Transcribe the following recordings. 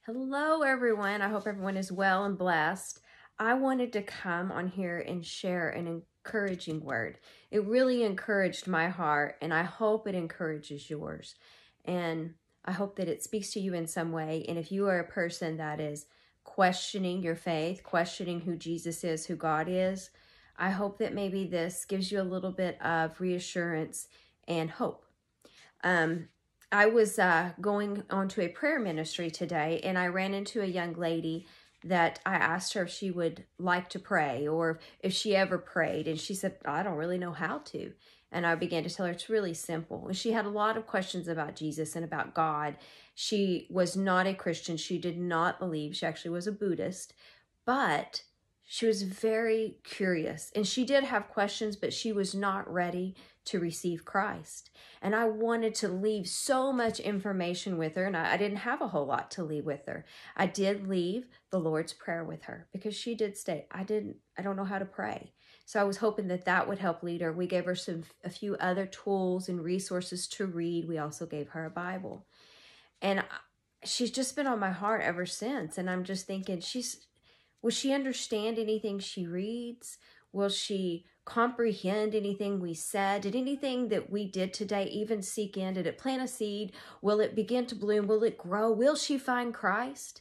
Hello, everyone. I hope everyone is well and blessed. I wanted to come on here and share an encouraging word. It really encouraged my heart, and I hope it encourages yours. And I hope that it speaks to you in some way. And if you are a person that is questioning your faith, questioning who Jesus is, who God is, I hope that maybe this gives you a little bit of reassurance and hope. I was going onto a prayer ministry today, and I ran into a young lady that I asked her if she would like to pray or if she ever prayed. And she said, I don't really know how to. And I began to tell her it's really simple. And she had a lot of questions about Jesus and about God. She was not a Christian. She did not believe. She actually was a Buddhist. But she was very curious. And she did have questions, but she was not ready to receive Christ. And I wanted to leave so much information with her, and I didn't have a whole lot to leave with her. I did leave the Lord's Prayer with her because she did state, I don't know how to pray. So I was hoping that that would help lead her. We gave her a few other tools and resources to read. We also gave her a Bible. And she's just been on my heart ever since. And I'm just thinking, will she understand anything she reads? Will she comprehend anything we said? Did anything that we did today even seek in? Did it plant a seed? Will it begin to bloom? Will it grow? Will she find Christ?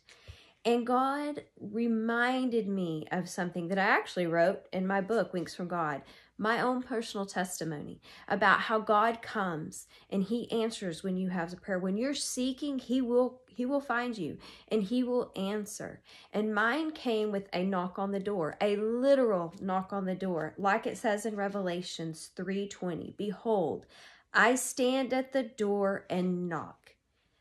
And God reminded me of something that I actually wrote in my book, Winks from God, my own personal testimony about how God comes and He answers when you have a prayer. When you're seeking, He will find you and He will answer. And mine came with a knock on the door, a literal knock on the door, like it says in Revelations 3:20. Behold, I stand at the door and knock.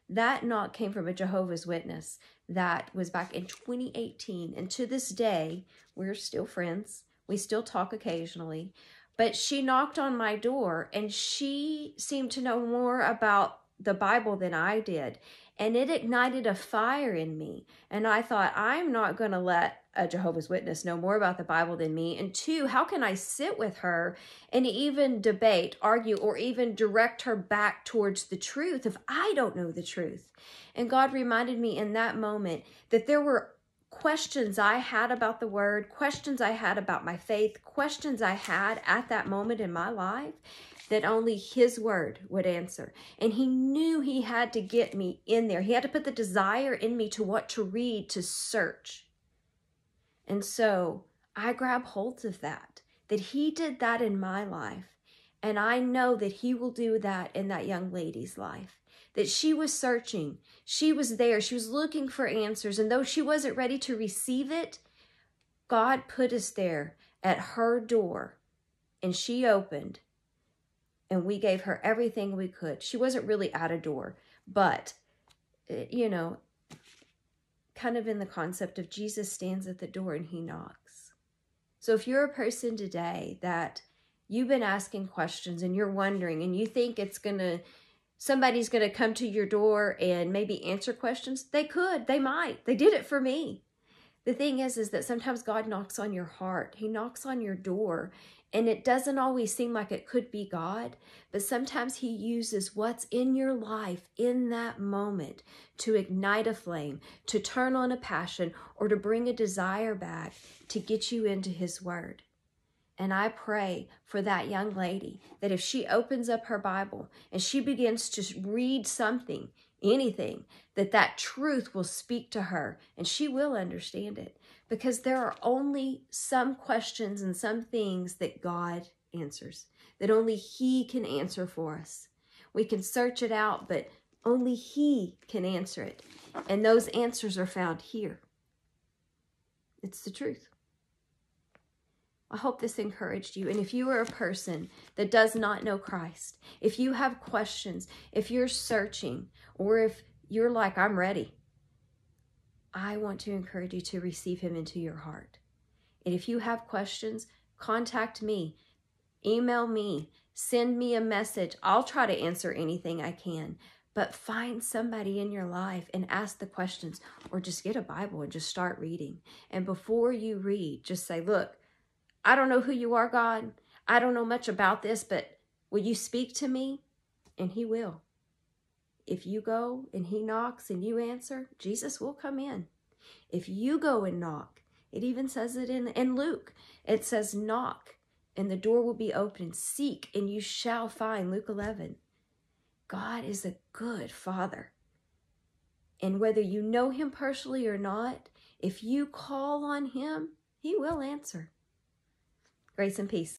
That knock came from a Jehovah's Witness. That was back in 2018. And to this day, we're still friends. We still talk occasionally. But she knocked on my door, and she seemed to know more about the Bible than I did. And it ignited a fire in me. And I thought, I'm not going to let a Jehovah's Witness know more about the Bible than me. And two, how can I sit with her and even debate, argue, or even direct her back towards the truth if I don't know the truth? And God reminded me in that moment that there were questions I had about the Word, questions I had about my faith, questions I had at that moment in my life that only His Word would answer. And He knew He had to get me in there. He had to put the desire in me to what to read, to search. And so I grab hold of that He did that in my life. And I know that He will do that in that young lady's life. That she was searching. She was there. She was looking for answers. And though she wasn't ready to receive it, God put us there at her door. And she opened. And we gave her everything we could. She wasn't really at a door. But, kind of in the concept of Jesus stands at the door and He knocks. So if you're a person today that you've been asking questions and you're wondering and you think somebody's going to come to your door and maybe answer questions, they could, they might. They did it for me. The thing is that sometimes God knocks on your heart. He knocks on your door, and it doesn't always seem like it could be God, but sometimes He uses what's in your life in that moment to ignite a flame, to turn on a passion, or to bring a desire back to get you into His Word. And I pray for that young lady that if she opens up her Bible and she begins to read something, anything, that truth will speak to her and she will understand it. Because there are only some questions and some things that God answers, that only He can answer for us. We can search it out, but only He can answer it. And those answers are found here. It's the truth. I hope this encouraged you. And if you are a person that does not know Christ, if you have questions, if you're searching, or if you're like, I'm ready, I want to encourage you to receive Him into your heart. And if you have questions, contact me, email me, send me a message. I'll try to answer anything I can. But find somebody in your life and ask the questions, or just get a Bible and just start reading. And before you read, just say, look, I don't know who you are, God. I don't know much about this, but will you speak to me? And He will. If you go and he knocks and you answer, Jesus will come in. If you go and knock, it even says it in Luke. It says knock and the door will be open. Seek and you shall find. Luke 11. God is a good Father. And whether you know him personally or not, if you call on him, he will answer. Grace and peace.